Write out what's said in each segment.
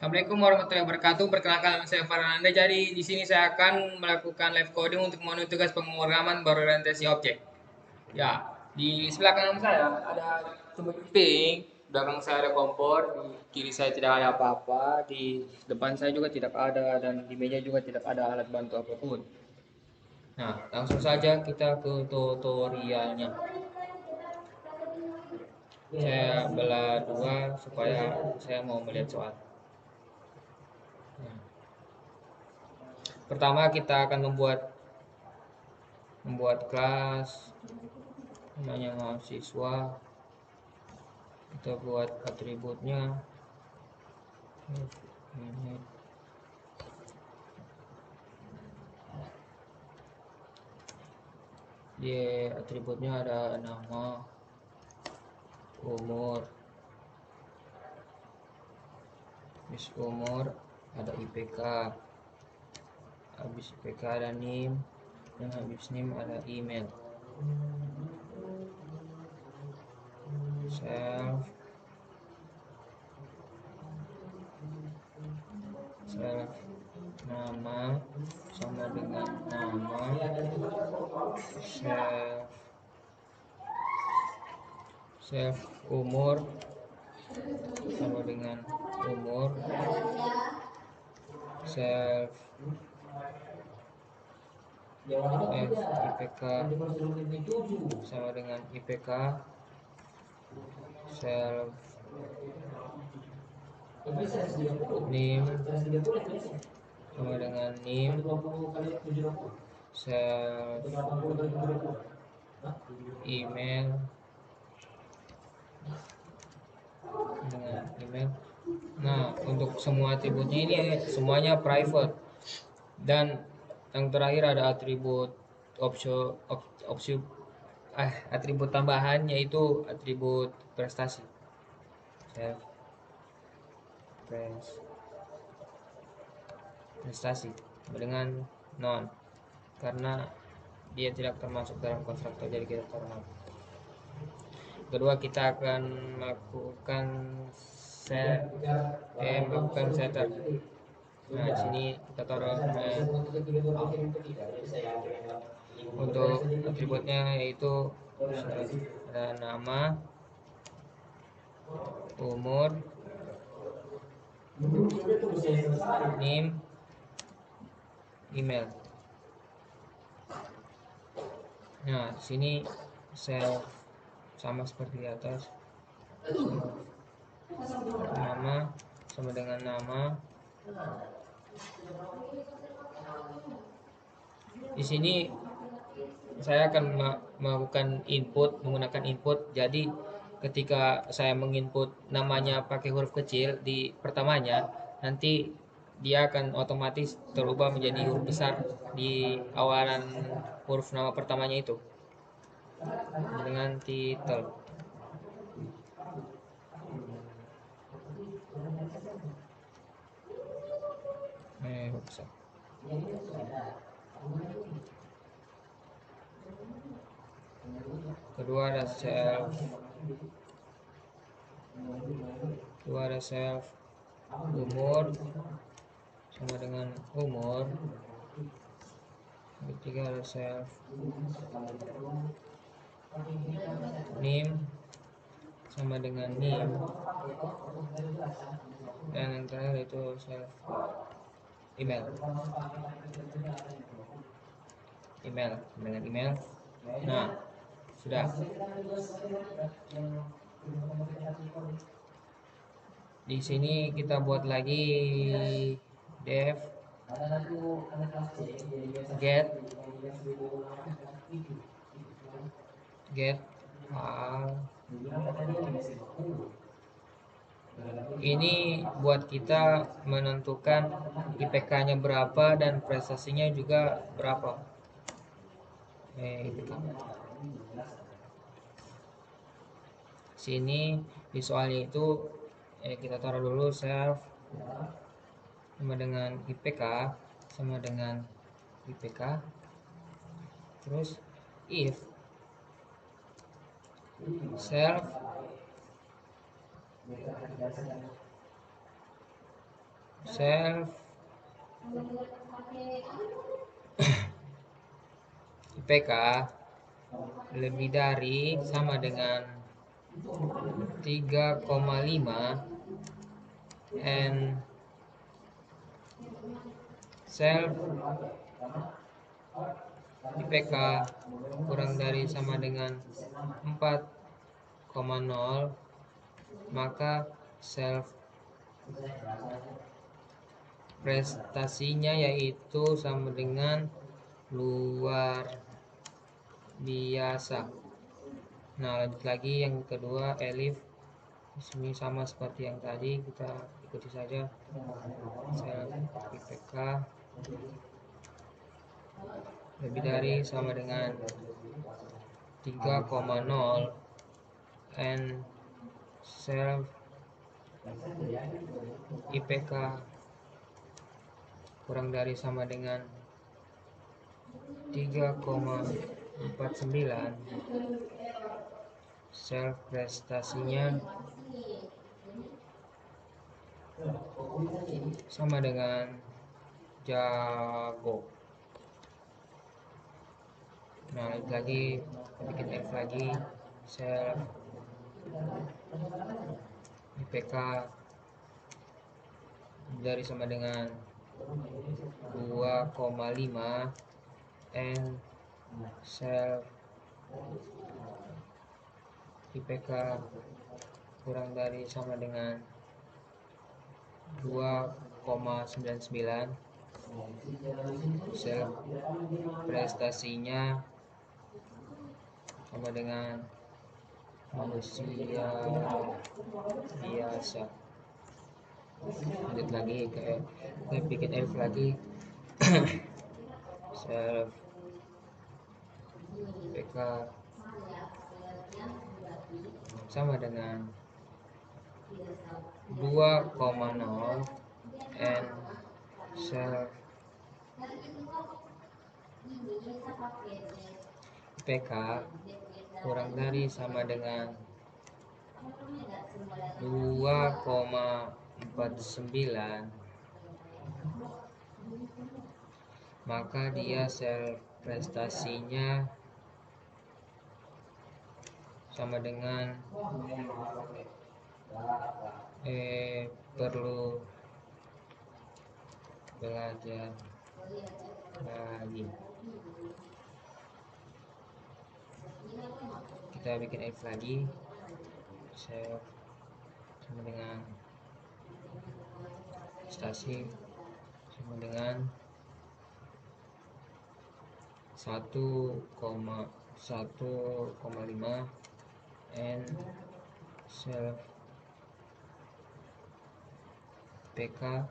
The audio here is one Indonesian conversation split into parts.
Assalamualaikum warahmatullahi wabarakatuh. Perkenalkan nama saya Farhananda. Jadi di sini saya akan melakukan live coding untuk memenuhi tugas pemrograman berorientasi objek. Ya, di sebelah kanan saya ada sumber ping, belakang saya ada kompor, di kiri saya tidak ada apa-apa, di depan saya juga tidak ada dan di meja juga tidak ada alat bantu apapun. Nah, langsung saja kita ke tutorialnya. Saya belah dua supaya saya mau melihat soal. Nah, pertama kita akan membuat kelas namanya mahasiswa. Kita buat atributnya. Di atributnya ada nama, umur, habis umur ada IPK, habis IPK ada NIM, dan habis NIM ada email. Self nama sama dengan nama, self umur sama dengan umur, self IPK sama dengan IPK, self NIM sama dengan NIM, self email dengan email. Nah, untuk semua atributnya ini semuanya private. Dan yang terakhir ada atribut opsi opsi atribut tambahan yaitu atribut prestasi. Self prestasi dengan non karena dia tidak termasuk dalam konstruktor, jadi kita taruh non. Kedua kita akan melakukan setter. Nah, di sini kita taruh untuk atributnya yaitu ada nama, umur, name, email. Nah, di sini self sama seperti di atas. Nama sama dengan nama. Di sini saya akan melakukan input menggunakan input. Jadi ketika saya menginput namanya pakai huruf kecil di pertamanya, nanti dia akan otomatis terubah menjadi huruf besar di awalan huruf nama pertamanya itu dengan title. Bisa. Kedua ada self umur sama dengan umur. Ketiga ada self name sama dengan name, dan yang terakhir itu self email dengan email. Nah, sudah. Di sini kita buat lagi def get file. Ini buat kita menentukan IPK-nya berapa dan prestasinya juga berapa. Sini di soalnya itu kita taruh dulu self sama dengan IPK sama dengan IPK. Terus if self self IPK lebih dari sama dengan 3,5 and self IPK kurang dari sama dengan 4,0, maka self prestasinya yaitu sama dengan luar biasa. Nah, lanjut lagi yang kedua, Elif. Di sini sama seperti yang tadi, kita ikuti saja. Self IPK lebih dari sama dengan 3,0 and self IPK kurang dari sama dengan 3,49, self prestasinya sama dengan jago. Nah, lagi bikin F lagi, self IPK dari sama dengan 2,5 and self IPK kurang dari sama dengan 2,99, self prestasinya sama dengan manusia biasa. Lanjut lagi ke bikin F lagi. Self IPK sama dengan 2,0 and self IPK kurang dari sama dengan 2,49, maka dia self prestasinya sama dengan perlu belajar lagi. Kita bikin F lagi, self sama dengan prestasi sama dengan 1,5 and self PK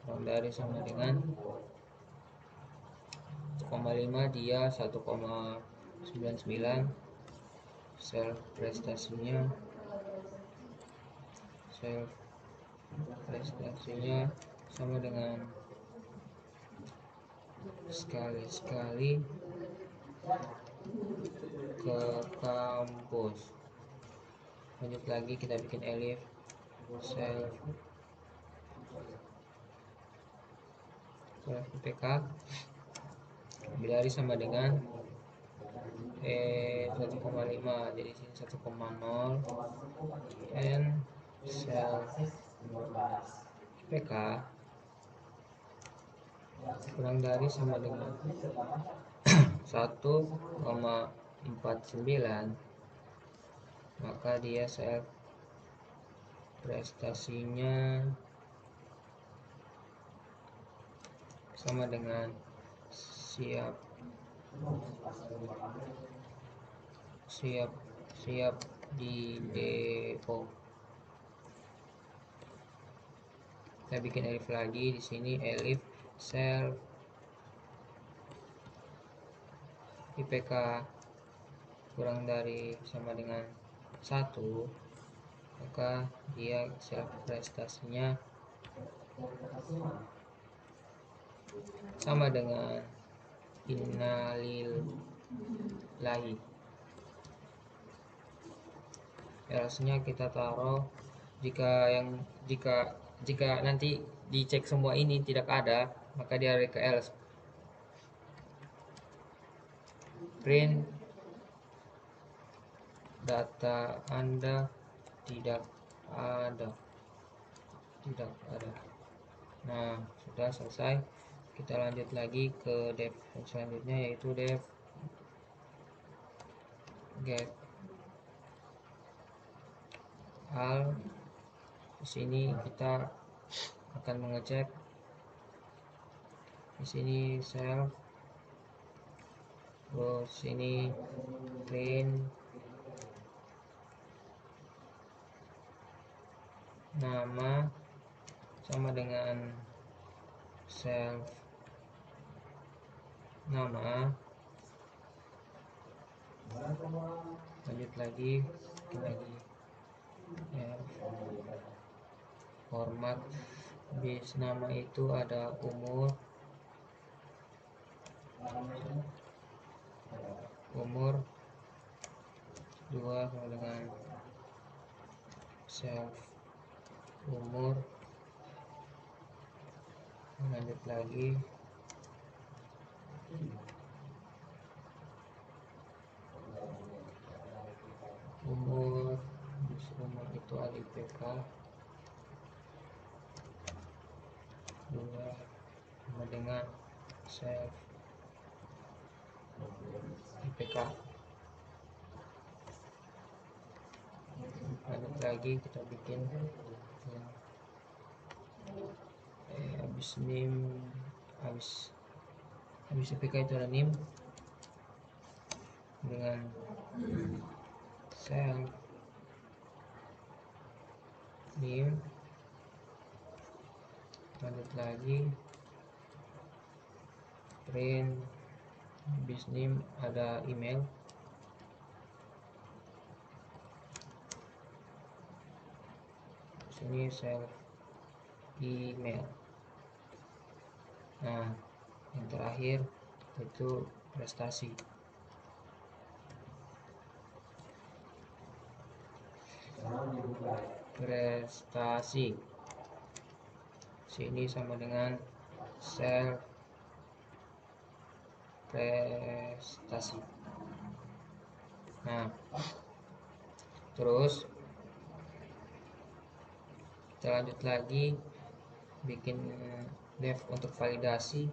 kurang dari sama dengan 1,5, dia 1,99, self prestasinya sama dengan sekali-sekali ke kampus. Lanjut lagi, kita bikin Elif, self IPK lebih dari sama dengan 1,5, jadi sini 1,0 and self IPK kurang dari sama dengan 1,49, maka dia self prestasinya sama dengan siap di depo. Kita bikin Elif lagi di sini, Elif self IPK kurang dari sama dengan 1, maka dia self prestasinya sama dengan innalillahi. Harusnya kita taruh jika Jika nanti dicek semua ini tidak ada, maka dia ke else. Print data Anda tidak ada. Nah, sudah selesai. Kita lanjut lagi ke dev yang selanjutnya, yaitu dev get al. Di sini kita akan mengecek di sini self, terus sini print nama sama dengan self nama. Lanjut lagi ya, format base nama itu ada umur 2 sama dengan self umur. Lanjut lagi umur itu ada IPK 2 sama dengan self IPK. Lanjut lagi kita bikin habis name, habis IPK itu ada name dengan self name. Lanjut lagi print habis name ada email sini self email. Nah, yang terakhir itu prestasi. Sini sama dengan self prestasi. Nah, terus kita lanjut lagi bikin dev untuk validasi.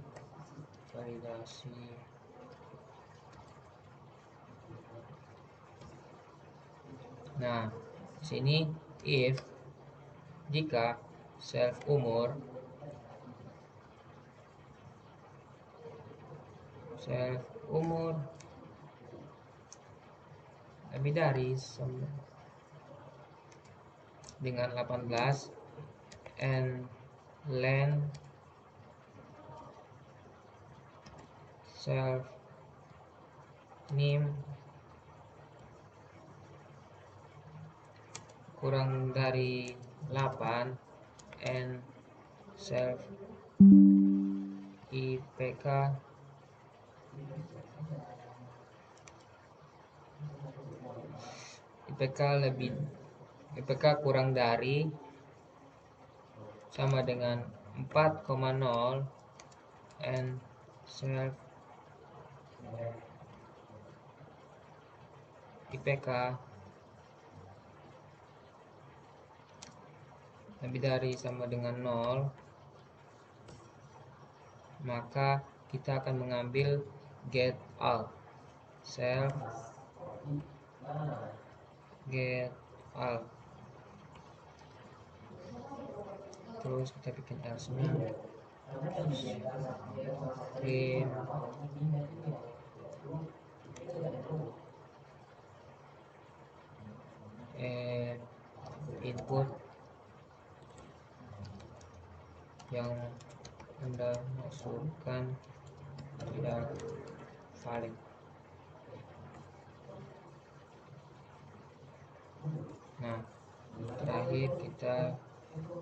Nah, sini if jika self umur lebih dari dengan 18 and length self name kurang dari 8 and self IPK kurang dari sama dengan 4,0 and self IPK lebih dari sama dengan 0, maka kita akan mengambil get all self get all. Terus kita bikin else nya print input yang Anda masukkan tidak valid. Nah, terakhir kita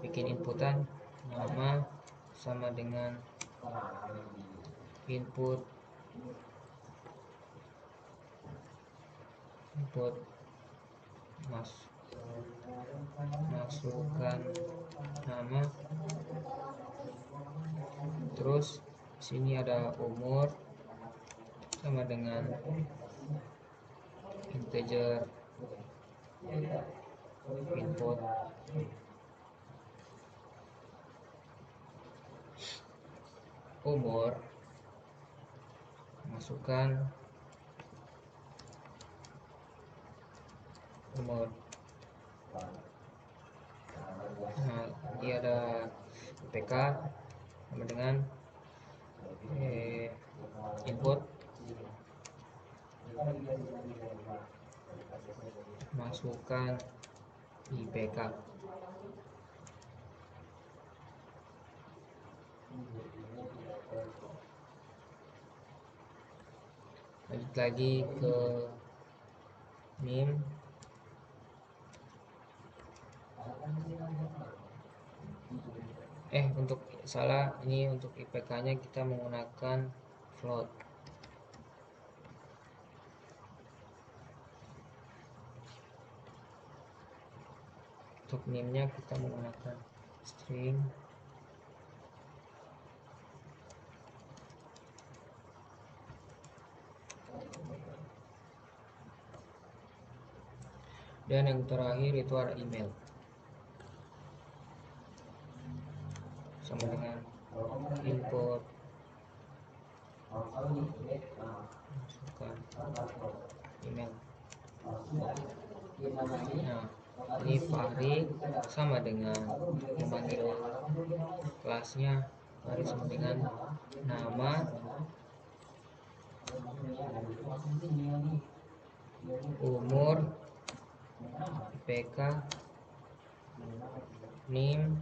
bikin inputan nama sama dengan input mas masukkan nama, terus sini ada umur sama dengan integer input, umur masukkan umur. Nah, ini ada IPK sama dengan input, masukkan IPK. Lanjut lagi ke NIM. Untuk salah, ini untuk IPK-nya kita menggunakan float. Untuk NIM-nya kita menggunakan string. Dan yang terakhir itu ada email, sama dengan input, masukkan email. Nah, ini Fahri sama dengan memanggil kelasnya. Fahri sama dengan nama, umur, IPK, NIM,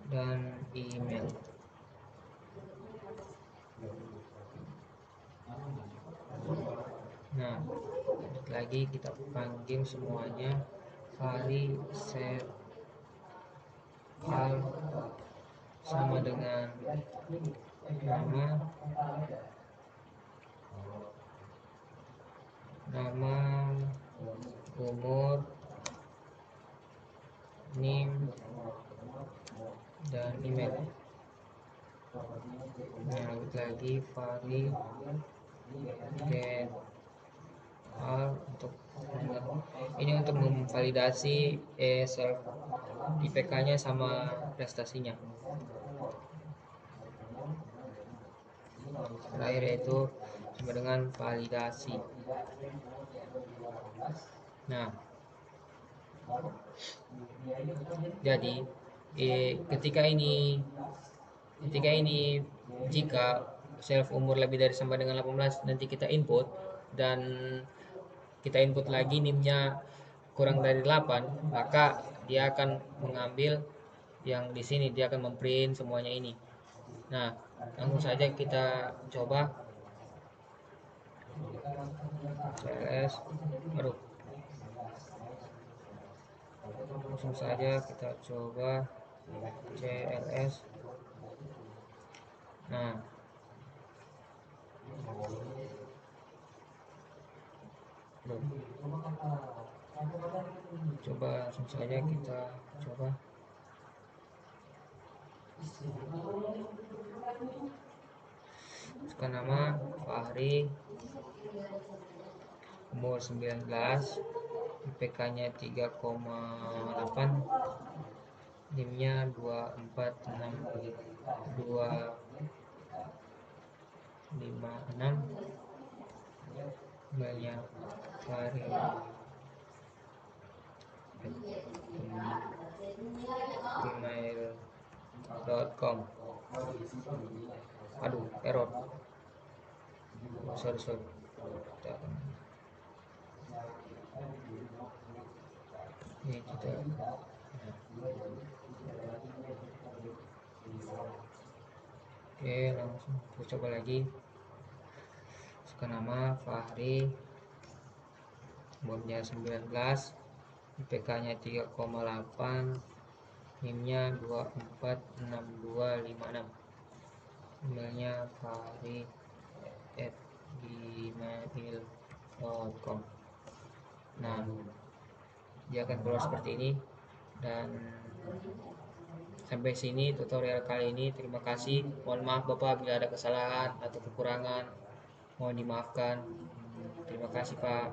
dan email. Nah, lagi kita panggil semuanya. Fahri set al sama dengan nama, umur, NIM, dan email. Nah, lagi Fahri get al untuk memvalidasi self IPK-nya sama prestasinya. Terakhir yaitu sama dengan validasi. Nah, jadi ketika ini jika self umur lebih dari sama dengan 18, nanti kita input dan kita input lagi NIM-nya kurang dari 8, maka dia akan mengambil yang di sini, dia akan memprint semuanya ini. Nah, langsung saja kita coba CLS. Langsung saja kita coba CLS. Nah, coba langsung saja kita coba. Masukkan nama Fahri, umur 19, IPK-nya 3,8, NIM-nya 2462556, emailnya Fahri gmail.com. Aduh, error. Sorry. Ini kita langsung kita coba lagi. Masukkan nama Fahri, umurnya 19, IPK-nya 3,8, NIM-nya 2462556, emailnya fahri@gmail.com. Nah, dia akan keluar seperti ini. Dan sampai sini tutorial kali ini. Terima kasih. Mohon maaf Bapak bila ada kesalahan atau kekurangan, mohon dimaafkan. Terima kasih Pak.